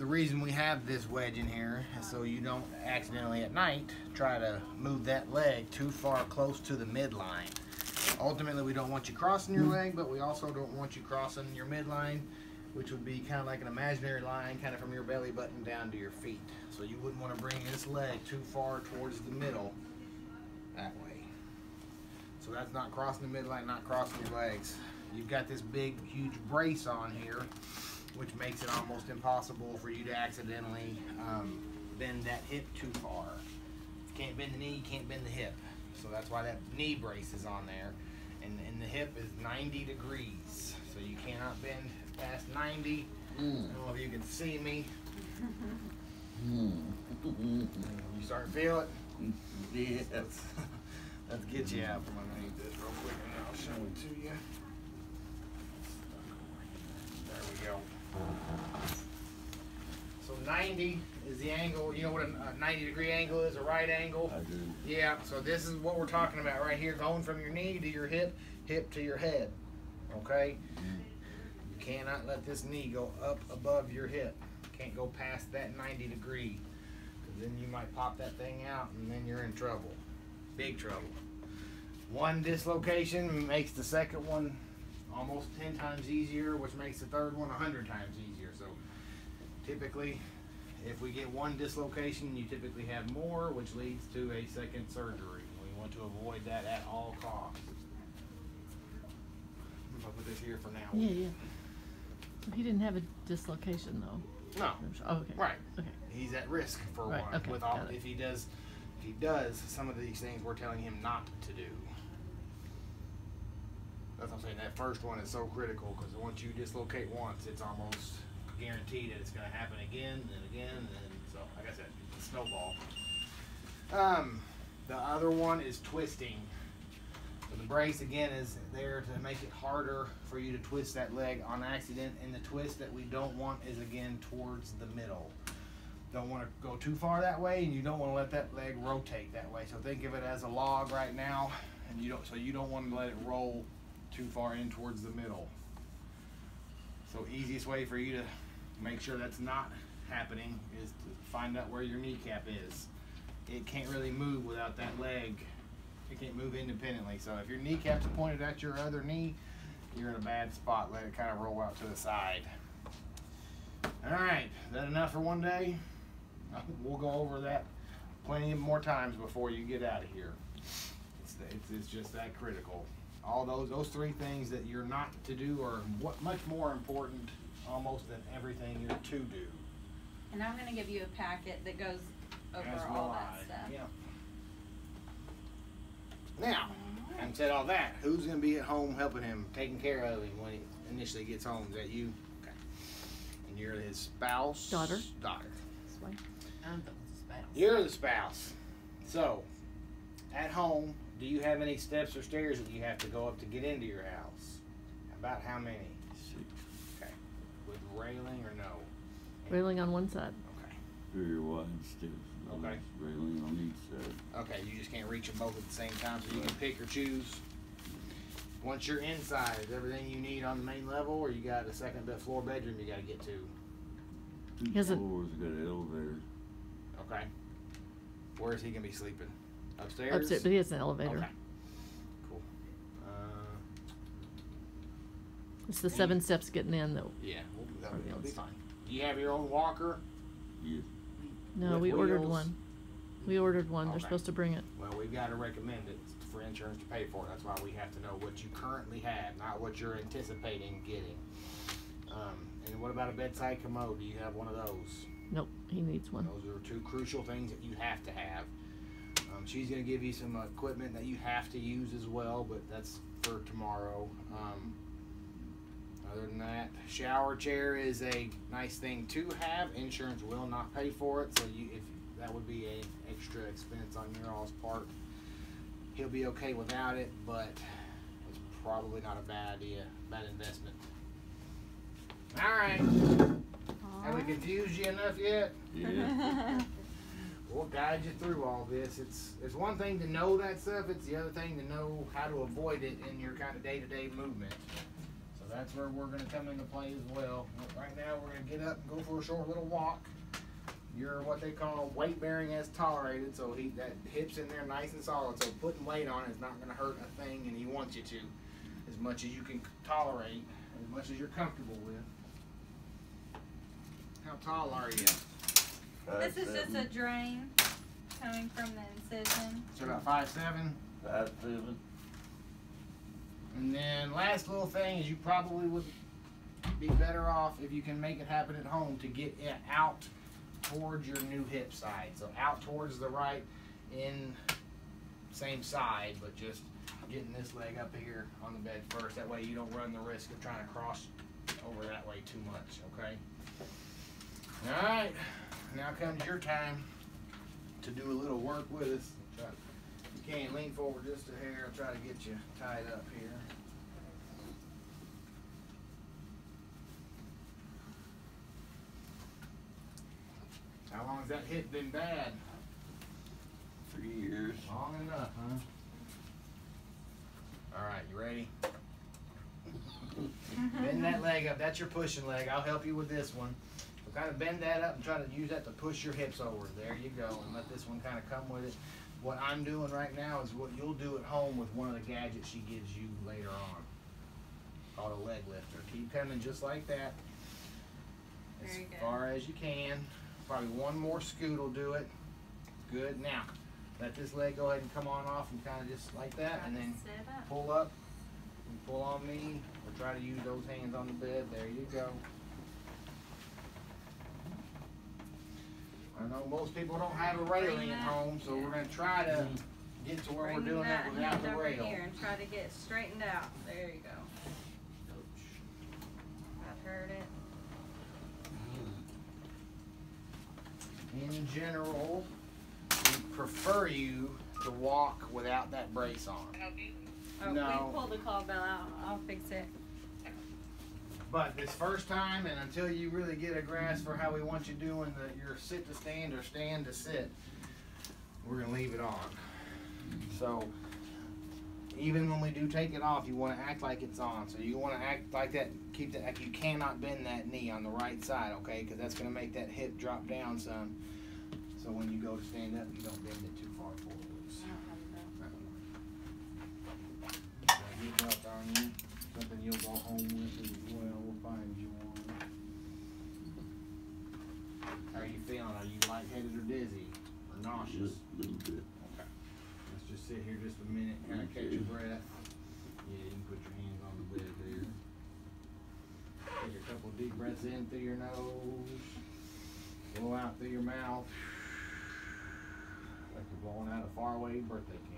reason we have this wedge in here is so you don't accidentally at night try to move that leg too far close to the midline. Ultimately, we don't want you crossing your leg, but we also don't want you crossing your midline, which would be kind of like an imaginary line kind of from your belly button down to your feet. So you wouldn't want to bring this leg too far towards the middle that way. So that's not crossing the midline, not crossing your legs. You've got this big, huge brace on here, which makes it almost impossible for you to accidentally bend that hip too far. If you can't bend the knee, you can't bend the hip. So that's why that knee brace is on there. And the hip is 90 degrees. So you cannot bend past 90. I don't know if you can see me. You start to feel it? Yes. Let's get you out from underneath this real quick and I'll show it to you. There we go. So 90 is the angle. You know what a 90-degree angle is? A right angle? I do. Yeah, so this is what we're talking about right here, going from your knee to your hip, hip to your head. Okay? You cannot let this knee go up above your hip. Can't go past that 90 degree. Because then you might pop that thing out and then you're in trouble. Big trouble. One dislocation makes the second one almost 10 times easier, which makes the third one 100 times easier. So typically, if we get one dislocation, you typically have more, which leads to a second surgery. We want to avoid that at all costs. I'll put this here for now. Yeah. So he didn't have a dislocation though. No. Oh, okay. Right. Okay. He's at risk for Right, one. okay, With all, got it. if he does some of these things we're telling him not to do. That's what I'm saying. That first one is so critical because once you dislocate once, it's almost guaranteed that it's going to happen again and again, and so like I said, it's a snowball. The other one is twisting. So the brace again is there to make it harder for you to twist that leg on accident, and the twist that we don't want is again towards the middle. Don't want to go too far that way, and you don't want to let that leg rotate that way. So think of it as a log right now, and you don't want to let it roll too far in towards the middle. So easiest way for you to make sure that's not happening is to find out where your kneecap is. It can't really move without that leg. It can't move independently. So if your kneecap's pointed at your other knee, you're in a bad spot. Let it kind of roll out to the side. All right, is that enough for one day? We'll go over that plenty more times before you get out of here. It's just that critical. All those three things that you're not to do are much more important almost than everything you're to do. And I'm going to give you a packet that goes over As all will that I. stuff. Yeah. Now, having said all that, who's going to be at home helping him, taking care of him when he initially gets home? Is that you? Okay. And you're his spouse? Daughter. Daughter. This way. I'm the spouse. You're the spouse. So, at home, do you have any steps or stairs that you have to go up to get into your house? About how many? 6. Okay. With railing or no? Railing on one side. Okay. Very wide stairs. Okay. Railing on each side. Okay, you just can't reach them both at the same time, so you can pick or choose. Once you're inside, is everything you need on the main level, or you got a second floor bedroom you got to get to? 2 Has it- floors, got an elevator. Okay. Where is he going to be sleeping? Upstairs? Upstairs, but he has an elevator. Okay. Cool. It's the 7 steps getting in though. Yeah, that'll be Yes. fine. Do you have your own walker? Yes. No, With we ordered wheels? one. We ordered one. They're Okay. supposed to bring it. Well, we've got to recommend it for insurance to pay for it. That's why we have to know what you currently have, not what you're anticipating getting. And what about a bedside commode? Do you have one of those? Nope, he needs one. Those are 2 crucial things that you have to have. She's going to give you some equipment that you have to use as well, but that's for tomorrow. Other than that, shower chair is a nice thing to have. Insurance will not pay for it, so if that would be an extra expense on your all's part. He'll be okay without it, but it's probably not a bad idea, bad investment. All right. Have we confused you enough yet? Yeah. We'll guide you through all this. It's one thing to know that stuff. It's the other thing to know how to avoid it in your kind of day-to-day movement. So that's where we're gonna come into play as well. Right now, we're gonna get up and go for a short little walk. You're what they call weight bearing as tolerated, so that hip's in there nice and solid, so putting weight on it is not gonna hurt a thing, and he wants you to. As much as you can tolerate, as much as you're comfortable with. How tall are you? This is just a drain coming from the incision. So about 5'7". 5'7". And then last little thing is you probably would be better off if you can make it happen at home to get it out towards your new hip side. So out towards the right in same side, but just getting this leg up here on the bed first. That way you don't run the risk of trying to cross over that way too much, okay? All right, now comes your time to do a little work with us. You can lean forward just a hair. I'll try to get you tied up here. How long has that hip been bad? 3 years. Long enough, huh? All right, you ready? Bend that leg up. That's your pushing leg. I'll help you with this one. So kind of bend that up and try to use that to push your hips over. There you go. And let this one kind of come with it. What I'm doing right now is what you'll do at home with one of the gadgets she gives you later on, called a leg lifter. Keep coming just like that, as Very good. far as you can. Probably one more scoot will do it. Good. Now, let this leg go ahead and come on off and kind of just like that, and then Sit up. pull up and pull on me, or try to use those hands on the bed. There you go. I know most people don't have a railing at home, so we're going to try to get to where we're Bring doing that without hand the over rail. here and try to get straightened out. There you go. That hurt it. In general, we prefer you to walk without that brace on. Oh, No. we pulled the call bell out. I'll fix it. But this first time, and until you really get a grasp for how we want you doing your sit to stand or stand to sit, we're gonna leave it on. So even when we do take it off, you want to act like it's on. So you want to act like that. Keep that. Like you cannot bend that knee on the right side, okay? Because that's gonna make that hip drop down some. So when you go to stand up, you don't bend it too far forward. Get belt on you. Something you'll go home with as well. We'll find you one. How are you feeling? Are you lightheaded or dizzy or nauseous? Just a little bit. Okay. Let's just sit here just a minute, kind of catch your breath. Yeah, you can put your hands on the bed there. Take a couple deep breaths in through your nose. Blow out through your mouth. Like you're blowing out a faraway birthday candle.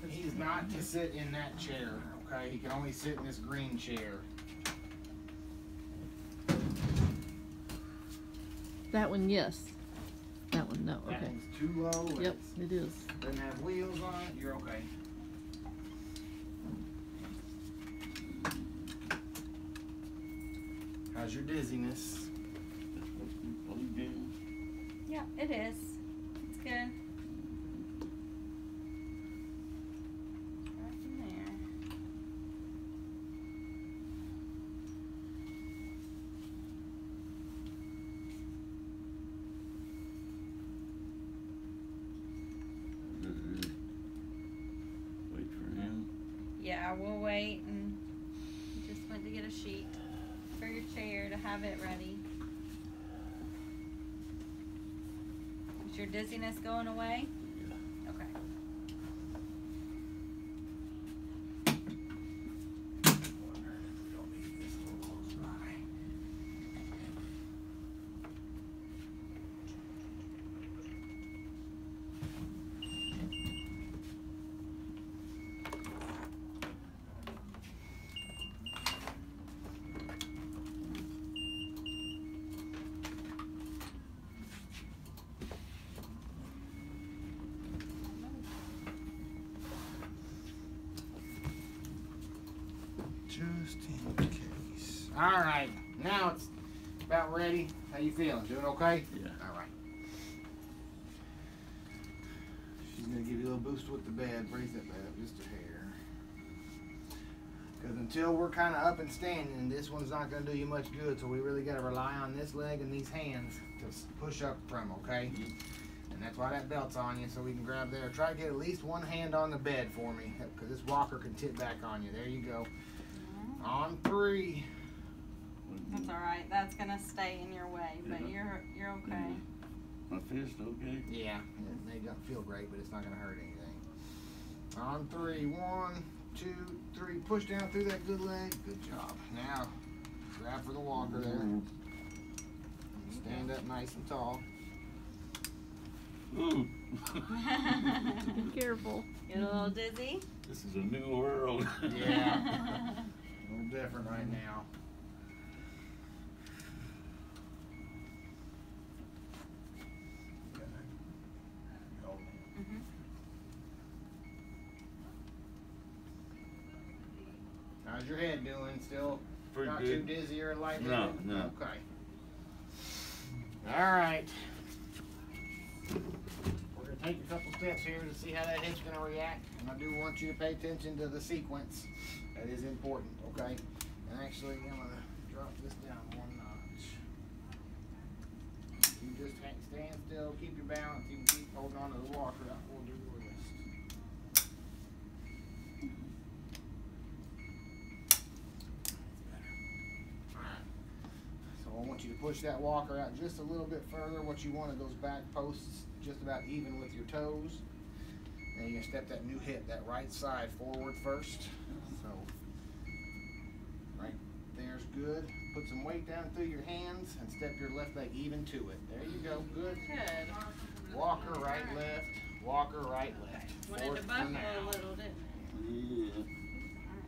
He's not to sit in that chair, okay? He can only sit in this green chair. That one, yes. That one, no. That Okay. one's too low. and Yep, it's- it is. Doesn't have wheels on it. You're okay. How's your dizziness? I'm good. Yeah, it is. It's good. Right in there. Wait for him. Yeah, we'll wait, and we just went to get a sheet for your chair to have it ready. Is your dizziness going away? Yeah. Okay. Wonder if we don't need this a little close by. Just in case. All right, now it's about ready. How you feeling? Doing okay? Yeah. All right. She's gonna give you a little boost with the bed. Raise that bed up just a hair. Because until we're kind of up and standing, this one's not gonna do you much good. So we really gotta rely on this leg and these hands to push up from. Okay. And that's why that belt's on you, so we can grab there. Try to get at least one hand on the bed for me, because this walker can tip back on you. There you go. On 3. That's all right. That's gonna stay in your way, but Yeah. you're okay. My fist okay? Yeah, it may not feel great, but it's not gonna hurt anything. On 3, 1, 2, 3. Push down through that good leg. Good job. Now, grab for the walker there. Stand up nice and tall. Ooh. Be careful. Get a little dizzy. This is a new world. Yeah. A little different right now. Mhm. How's your head doing? Still Pretty not good. too dizzy or lightheaded? No, no. Okay. All right. We're going to take a couple steps here to see how that hip's going to react. And I do want you to pay attention to the sequence. That is important, okay? And actually, I'm going to drop this down 1 notch. You just stand still, keep your balance. You can keep holding on to the walker. We'll do the rest. So I want you to push that walker out just a little bit further. What you want are those back posts just about even with your toes. Then you can step that new hip, that right side forward first. So right there's good. Put some weight down through your hands and step your left leg even to it. There you go. Good. Good. Walker right, left. Walker right, left. Wanted Forward to for buckle now. a little, didn't it? Yeah.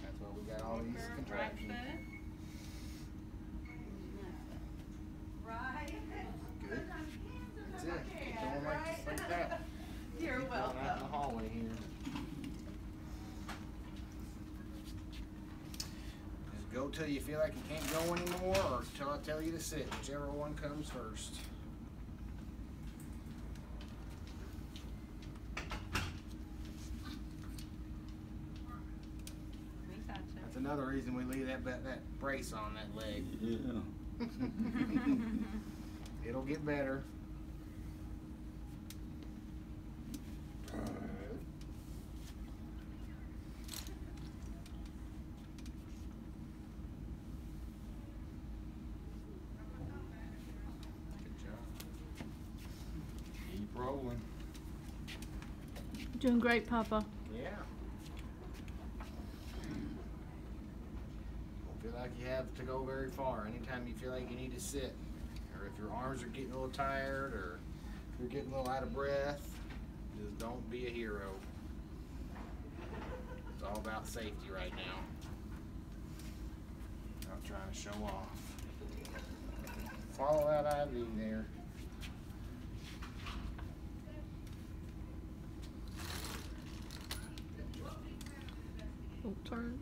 That's why we got all these Walker, right contractions. foot. Good. That's it. Keep going like that. You're Keep going out in the hallway here. Just go till you feel like you can't go anymore, or till I tell you to sit, whichever one comes first. We gotcha. That's another reason we leave that brace on that leg. Yeah. It'll get better. Good job. Keep rolling. Doing great, Papa. Yeah. Don't feel like you have to go very far. Anytime you feel like you need to sit, or if your arms are getting a little tired, or if you're getting a little out of breath, just don't be a hero. It's all about safety right now. Not trying to show off. Follow that IV there. Oh, turn.